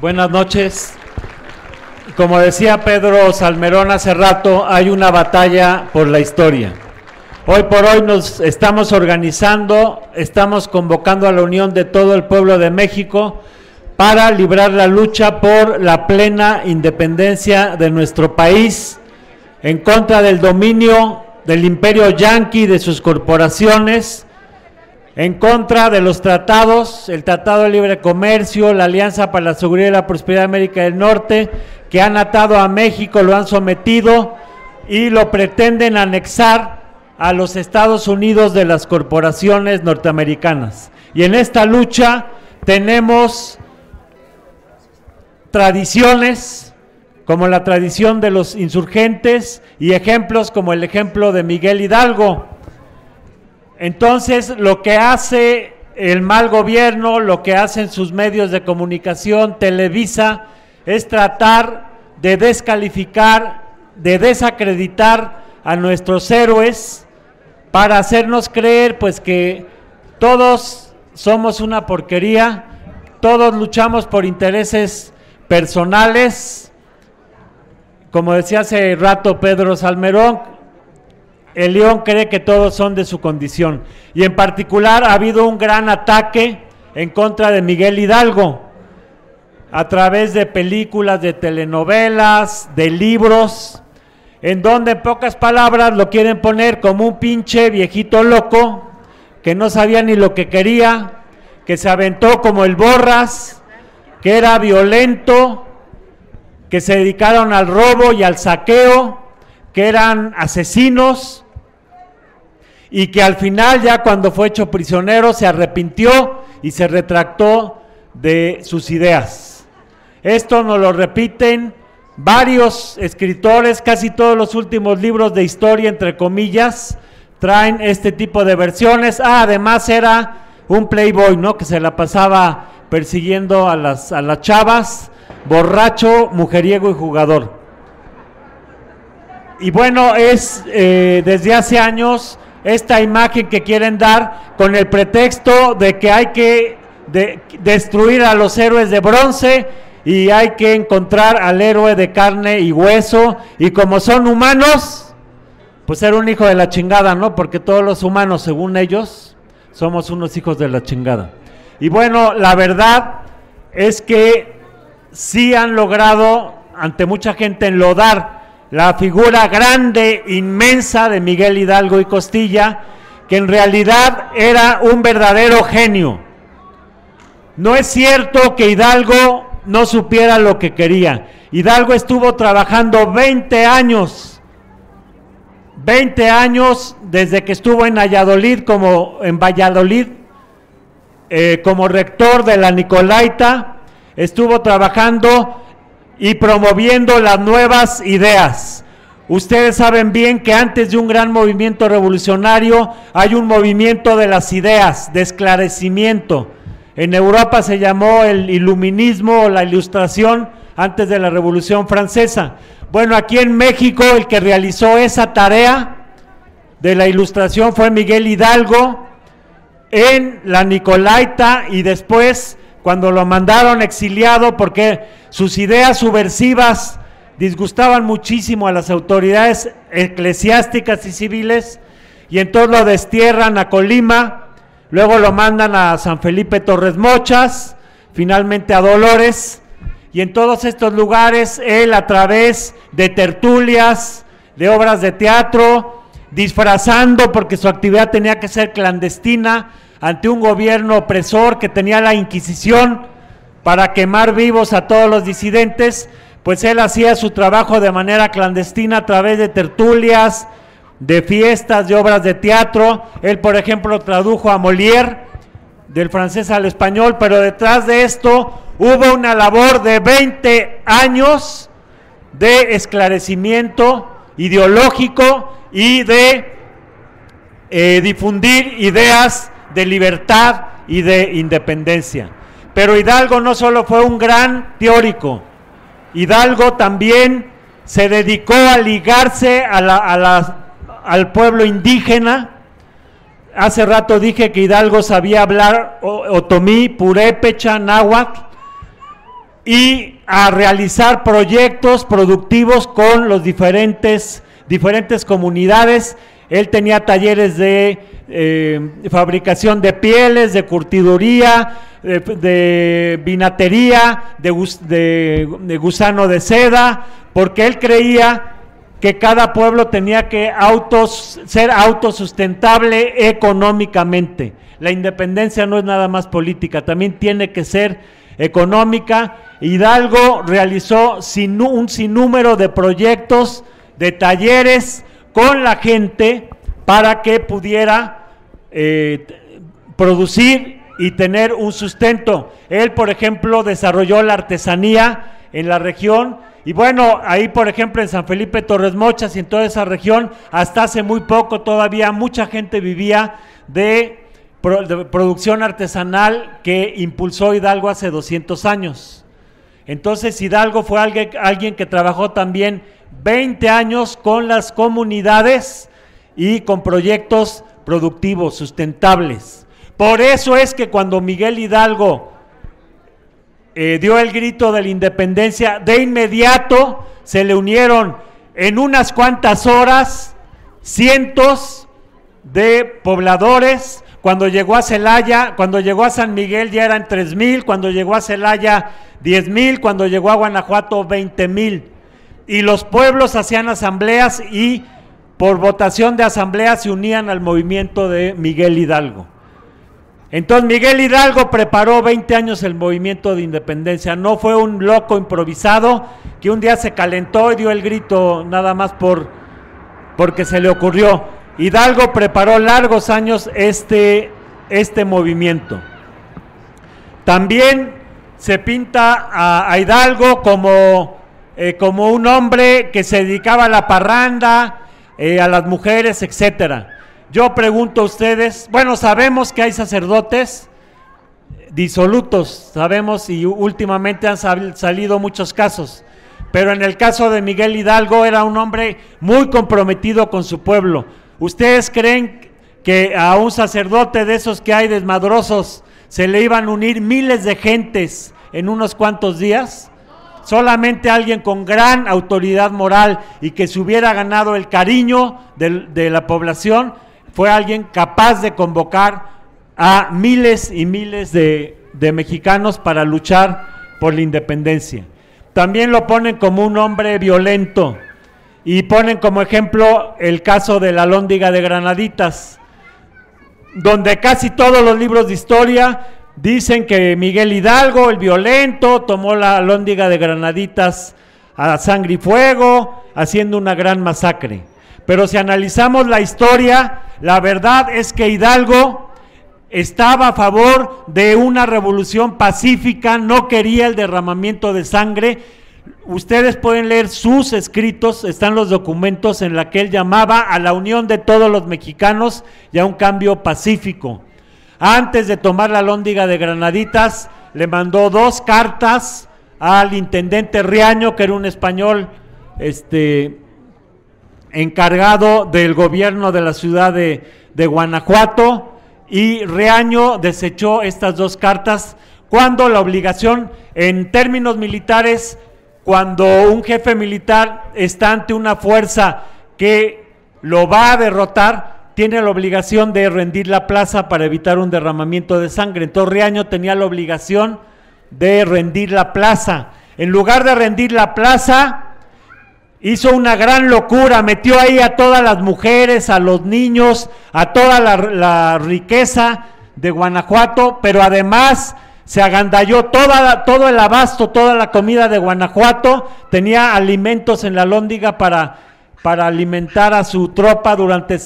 Buenas noches. Como decía Pedro Salmerón hace rato, hay una batalla por la historia. Hoy por hoy nos estamos organizando, estamos convocando a la unión de todo el pueblo de México para librar la lucha por la plena independencia de nuestro país, en contra del dominio del imperio yanqui y de sus corporaciones, en contra de los tratados, el Tratado de Libre Comercio, la Alianza para la Seguridad y la Prosperidad de América del Norte, que han atado a México, lo han sometido y lo pretenden anexar a los Estados Unidos de las corporaciones norteamericanas. Y en esta lucha tenemos tradiciones como la tradición de los insurgentes y ejemplos como el ejemplo de Miguel Hidalgo. Entonces, lo que hace el mal gobierno, lo que hacen sus medios de comunicación, Televisa, es tratar de descalificar, de desacreditar a nuestros héroes para hacernos creer pues que todos somos una porquería, todos luchamos por intereses personales. Como decía hace rato Pedro Salmerón, el León cree que todos son de su condición, y en particular ha habido un gran ataque en contra de Miguel Hidalgo, a través de películas, de telenovelas, de libros, en donde en pocas palabras lo quieren poner como un pinche viejito loco, que no sabía ni lo que quería, que se aventó como el Borras, que era violento, que se dedicaron al robo y al saqueo, que eran asesinos, y que al final, ya cuando fue hecho prisionero, se arrepintió y se retractó de sus ideas. Esto nos lo repiten varios escritores, casi todos los últimos libros de historia, entre comillas, traen este tipo de versiones. Además era un playboy, ¿no?, que se la pasaba persiguiendo a las chavas, borracho, mujeriego y jugador. Y bueno, es desde hace años esta imagen que quieren dar con el pretexto de que hay que destruir a los héroes de bronce y hay que encontrar al héroe de carne y hueso, y como son humanos, pues era un hijo de la chingada, ¿no? Porque todos los humanos, según ellos, somos unos hijos de la chingada. Y bueno, la verdad es que sí han logrado, ante mucha gente, enlodar la figura grande, inmensa de Miguel Hidalgo y Costilla, que en realidad era un verdadero genio. No es cierto que Hidalgo no supiera lo que quería. Hidalgo estuvo trabajando 20 años desde que estuvo en Valladolid como rector de la Nicolaita, estuvo trabajando y promoviendo las nuevas ideas. Ustedes saben bien que antes de un gran movimiento revolucionario hay un movimiento de las ideas, de esclarecimiento. En Europa se llamó el iluminismo o la ilustración antes de la Revolución Francesa. Bueno, aquí en México el que realizó esa tarea de la ilustración fue Miguel Hidalgo en la Nicolaita, y después cuando lo mandaron exiliado porque sus ideas subversivas disgustaban muchísimo a las autoridades eclesiásticas y civiles, y entonces lo destierran a Colima, luego lo mandan a San Felipe Torres Mochas, finalmente a Dolores, y en todos estos lugares él, a través de tertulias, de obras de teatro, disfrazando, porque su actividad tenía que ser clandestina, ante un gobierno opresor que tenía la Inquisición para quemar vivos a todos los disidentes, pues él hacía su trabajo de manera clandestina a través de tertulias, de fiestas, de obras de teatro. Él, por ejemplo, tradujo a Molière del francés al español, pero detrás de esto hubo una labor de 20 años de esclarecimiento ideológico y de difundir ideas de libertad y de independencia. Pero Hidalgo no solo fue un gran teórico, Hidalgo también se dedicó a ligarse al pueblo indígena. Hace rato dije que Hidalgo sabía hablar otomí, purépecha, náhuatl, y a realizar proyectos productivos con los diferentes comunidades. Él tenía talleres de fabricación de pieles, de curtiduría, de vinatería, de gusano de seda, porque él creía que cada pueblo tenía que ser autosustentable económicamente. La independencia no es nada más política, también tiene que ser económica. Hidalgo realizó un sinnúmero de proyectos, de talleres con la gente para que pudiera producir y tener un sustento. Él, por ejemplo, desarrolló la artesanía en la región, y bueno, ahí por ejemplo en San Felipe Torres Mochas y en toda esa región, hasta hace muy poco todavía mucha gente vivía de producción artesanal que impulsó Hidalgo hace 200 años. Entonces Hidalgo fue alguien que trabajó también 20 años con las comunidades y con proyectos productivos, sustentables. Por eso es que cuando Miguel Hidalgo dio el grito de la independencia, de inmediato se le unieron en unas cuantas horas cientos de pobladores. Cuando llegó a Celaya, cuando llegó a San Miguel ya eran 3,000, cuando llegó a Celaya 10,000, cuando llegó a Guanajuato 20,000. Y los pueblos hacían asambleas y por votación de asamblea se unían al movimiento de Miguel Hidalgo. Entonces Miguel Hidalgo preparó 20 años el movimiento de independencia, no fue un loco improvisado que un día se calentó y dio el grito nada más porque se le ocurrió. Hidalgo preparó largos años este movimiento. También se pinta a Hidalgo como un hombre que se dedicaba a la parranda, a las mujeres, etcétera. Yo pregunto a ustedes, bueno, sabemos que hay sacerdotes disolutos, sabemos, y últimamente han salido muchos casos, pero en el caso de Miguel Hidalgo era un hombre muy comprometido con su pueblo. ¿Ustedes creen que a un sacerdote de esos que hay desmadrosos se le iban a unir miles de gentes en unos cuantos días? Solamente alguien con gran autoridad moral y que se hubiera ganado el cariño de la población fue alguien capaz de convocar a miles y miles de mexicanos para luchar por la independencia. También lo ponen como un hombre violento y ponen como ejemplo el caso de la Alhóndiga de Granaditas, donde casi todos los libros de historia dicen que Miguel Hidalgo, el violento, tomó la Alhóndiga de Granaditas a sangre y fuego, haciendo una gran masacre. Pero si analizamos la historia, la verdad es que Hidalgo estaba a favor de una revolución pacífica, no quería el derramamiento de sangre. Ustedes pueden leer sus escritos, están los documentos en la que él llamaba a la unión de todos los mexicanos y a un cambio pacífico. Antes de tomar la Alhóndiga de Granaditas, le mandó 2 cartas al intendente Riaño, que era un español encargado del gobierno de la ciudad de Guanajuato, y Riaño desechó estas 2 cartas cuando la obligación, en términos militares, cuando un jefe militar está ante una fuerza que lo va a derrotar, tiene la obligación de rendir la plaza para evitar un derramamiento de sangre. Entonces Riaño tenía la obligación de rendir la plaza. En lugar de rendir la plaza, hizo una gran locura, metió ahí a todas las mujeres, a los niños, a toda la riqueza de Guanajuato, pero además se agandalló todo el abasto, toda la comida de Guanajuato, tenía alimentos en la Alhóndiga para alimentar a su tropa durante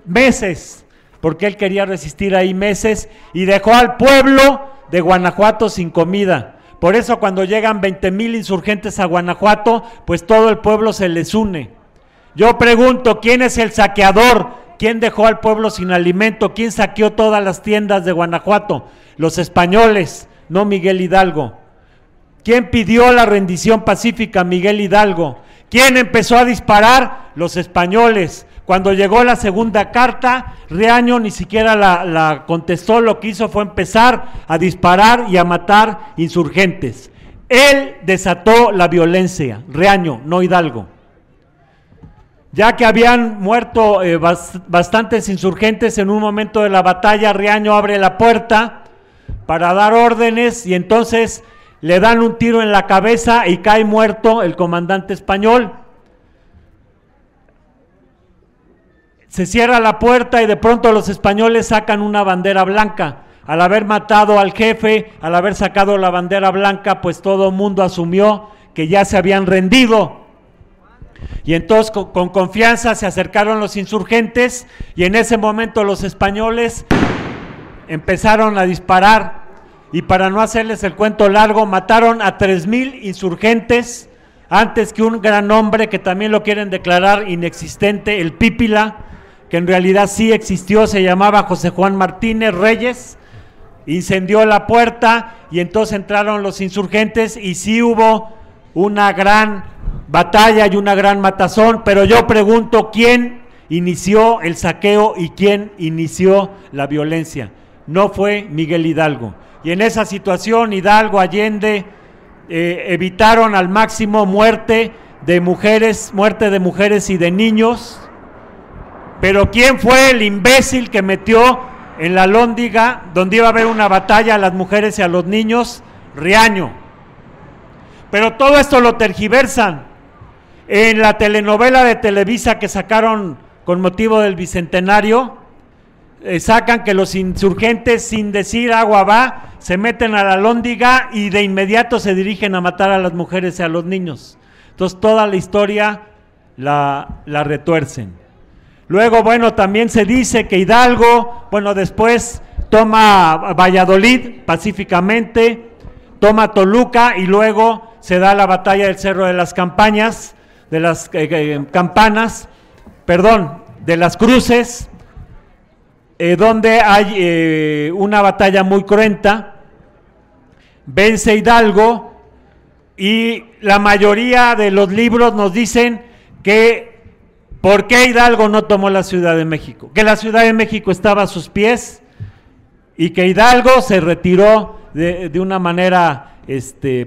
meses, porque él quería resistir ahí meses, y dejó al pueblo de Guanajuato sin comida. Por eso cuando llegan 20,000 insurgentes a Guanajuato, pues todo el pueblo se les une. Yo pregunto, ¿quién es el saqueador? ¿Quién dejó al pueblo sin alimento? ¿Quién saqueó todas las tiendas de Guanajuato? Los españoles, no Miguel Hidalgo. ¿Quién pidió la rendición pacífica? Miguel Hidalgo. ¿Quién empezó a disparar? Los españoles. Cuando llegó la segunda carta, Riaño ni siquiera la contestó, lo que hizo fue empezar a disparar y a matar insurgentes. Él desató la violencia, Riaño, no Hidalgo. Ya que habían muerto bastantes insurgentes en un momento de la batalla, Riaño abre la puerta para dar órdenes y entonces le dan un tiro en la cabeza y cae muerto el comandante español. Se cierra la puerta y de pronto los españoles sacan una bandera blanca. Al haber matado al jefe, al haber sacado la bandera blanca, pues todo el mundo asumió que ya se habían rendido. Y entonces con confianza se acercaron los insurgentes y en ese momento los españoles empezaron a disparar. Y para no hacerles el cuento largo, mataron a 3,000 insurgentes antes que un gran hombre que también lo quieren declarar inexistente, el Pípila, que en realidad sí existió, se llamaba José Juan Martínez Reyes, incendió la puerta y entonces entraron los insurgentes y sí hubo una gran batalla y una gran matazón, pero yo pregunto, ¿quién inició el saqueo y quién inició la violencia? No fue Miguel Hidalgo. Y en esa situación Hidalgo, Allende evitaron al máximo muerte de mujeres y de niños. Pero ¿quién fue el imbécil que metió en la Alhóndiga, donde iba a haber una batalla, a las mujeres y a los niños? Riaño. Pero todo esto lo tergiversan. En la telenovela de Televisa que sacaron con motivo del bicentenario, sacan que los insurgentes, sin decir agua va, se meten a la Alhóndiga y de inmediato se dirigen a matar a las mujeres y a los niños. Entonces toda la historia la retuercen. Luego, bueno, también se dice que Hidalgo, bueno, después toma Valladolid pacíficamente, toma Toluca y luego se da la batalla del Cerro de las Campanas, de las de las Cruces, donde hay una batalla muy cruenta. Vence Hidalgo y la mayoría de los libros nos dicen que ¿por qué Hidalgo no tomó la Ciudad de México? Que la Ciudad de México estaba a sus pies y que Hidalgo se retiró de una manera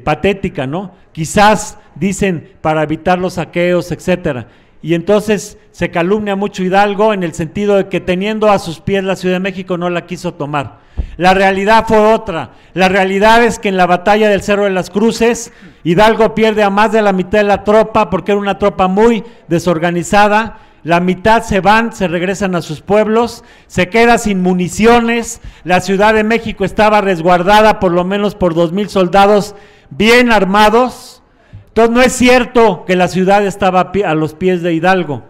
patética, ¿no? Quizás dicen para evitar los saqueos, etcétera. Y entonces se calumnia mucho Hidalgo en el sentido de que teniendo a sus pies la Ciudad de México no la quiso tomar. La realidad fue otra. La realidad es que en la batalla del Cerro de las Cruces, Hidalgo pierde a más de la mitad de la tropa porque era una tropa muy desorganizada. La mitad se van, se regresan a sus pueblos, se queda sin municiones. La Ciudad de México estaba resguardada por lo menos por 2,000 soldados bien armados. Entonces no es cierto que la ciudad estaba a los pies de Hidalgo.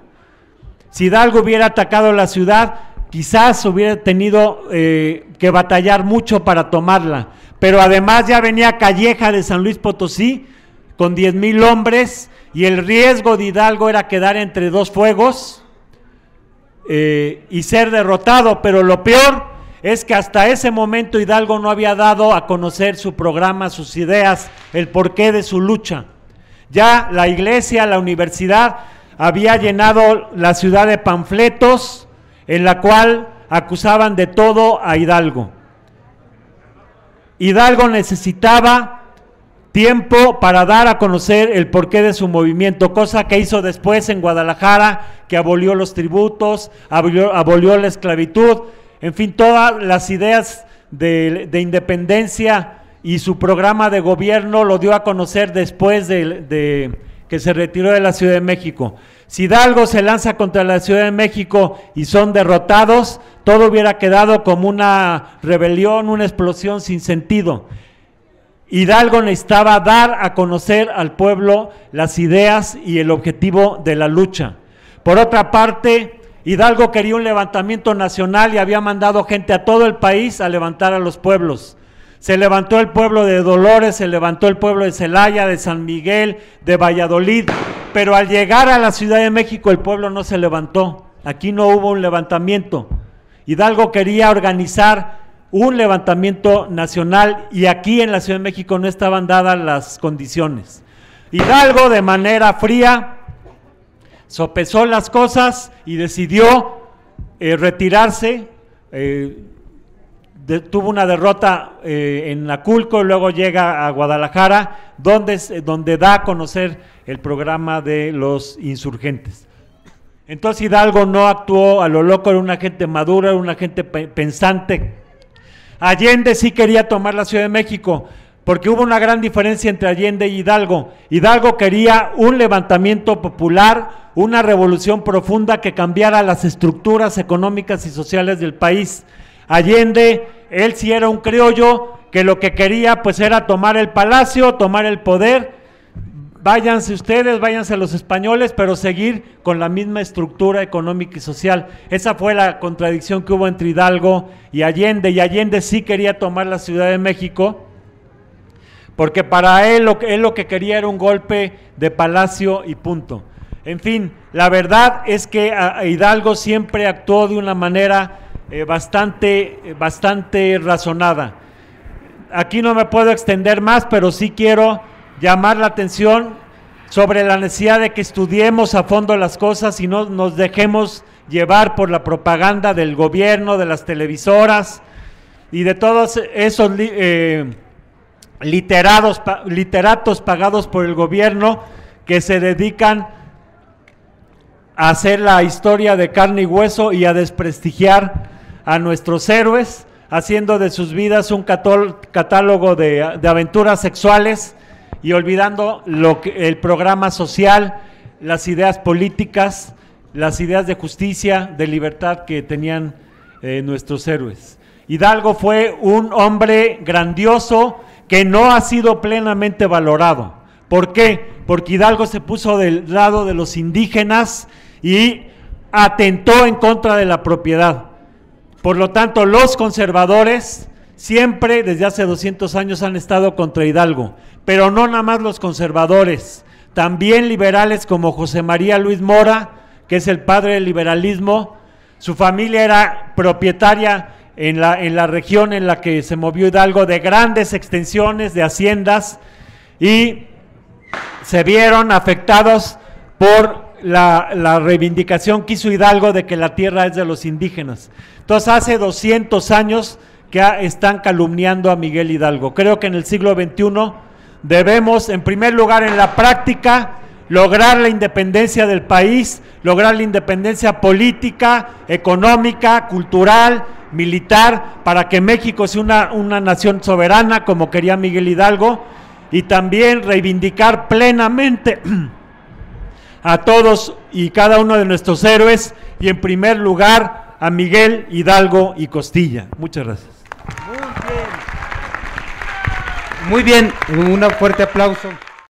Si Hidalgo hubiera atacado la ciudad, quizás hubiera tenido que batallar mucho para tomarla, pero además ya venía Calleja de San Luis Potosí con 10,000 hombres y el riesgo de Hidalgo era quedar entre dos fuegos y ser derrotado, pero lo peor es que hasta ese momento Hidalgo no había dado a conocer su programa, sus ideas, el porqué de su lucha. Ya la iglesia, la universidad había llenado la ciudad de panfletos en la cual acusaban de todo a Hidalgo. Hidalgo necesitaba tiempo para dar a conocer el porqué de su movimiento, cosa que hizo después en Guadalajara, que abolió los tributos, abolió la esclavitud, en fin, todas las ideas de independencia y su programa de gobierno lo dio a conocer después de que se retiró de la Ciudad de México. Si Hidalgo se lanza contra la Ciudad de México y son derrotados, todo hubiera quedado como una rebelión, una explosión sin sentido. Hidalgo necesitaba dar a conocer al pueblo las ideas y el objetivo de la lucha. Por otra parte, Hidalgo quería un levantamiento nacional y había mandado gente a todo el país a levantar a los pueblos. Se levantó el pueblo de Dolores, se levantó el pueblo de Celaya, de San Miguel, de Valladolid, pero al llegar a la Ciudad de México el pueblo no se levantó. Aquí no hubo un levantamiento. Hidalgo quería organizar un levantamiento nacional y aquí en la Ciudad de México no estaban dadas las condiciones. Hidalgo de manera fría sopesó las cosas y decidió retirarse, tuvo una derrota en Aculco, luego llega a Guadalajara, donde da a conocer el programa de los insurgentes. Entonces Hidalgo no actuó a lo loco, era una gente madura, era una gente pensante. Allende sí quería tomar la Ciudad de México, porque hubo una gran diferencia entre Allende y Hidalgo. Hidalgo quería un levantamiento popular, una revolución profunda que cambiara las estructuras económicas y sociales del país. Allende, él sí era un criollo que lo que quería pues era tomar el palacio, tomar el poder. Váyanse ustedes, váyanse los españoles, pero seguir con la misma estructura económica y social. Esa fue la contradicción que hubo entre Hidalgo y Allende sí quería tomar la Ciudad de México, porque para él lo que quería era un golpe de palacio y punto. En fin, la verdad es que Hidalgo siempre actuó de una manera bastante razonada. Aquí no me puedo extender más, pero sí quiero llamar la atención sobre la necesidad de que estudiemos a fondo las cosas y no nos dejemos llevar por la propaganda del gobierno, de las televisoras y de todos esos literatos pagados por el gobierno que se dedican a hacer la historia de carne y hueso y a desprestigiar a nuestros héroes, haciendo de sus vidas un catálogo de aventuras sexuales y olvidando el programa social, las ideas políticas, las ideas de justicia, de libertad que tenían nuestros héroes. Hidalgo fue un hombre grandioso que no ha sido plenamente valorado. ¿Por qué? Porque Hidalgo se puso del lado de los indígenas y atentó en contra de la propiedad. Por lo tanto, los conservadores siempre, desde hace 200 años, han estado contra Hidalgo, pero no nada más los conservadores, también liberales como José María Luis Mora, que es el padre del liberalismo. Su familia era propietaria en la región en la que se movió Hidalgo de grandes extensiones de haciendas y se vieron afectados por la reivindicación que hizo Hidalgo de que la tierra es de los indígenas. Entonces hace 200 años que están calumniando a Miguel Hidalgo. Creo que en el siglo XXI debemos, en primer lugar, en la práctica, lograr la independencia del país, lograr la independencia política, económica, cultural, militar, para que México sea una nación soberana como quería Miguel Hidalgo, y también reivindicar plenamente a todos y cada uno de nuestros héroes, y en primer lugar a Miguel Hidalgo y Costilla. Muchas gracias. Muy bien, un fuerte aplauso.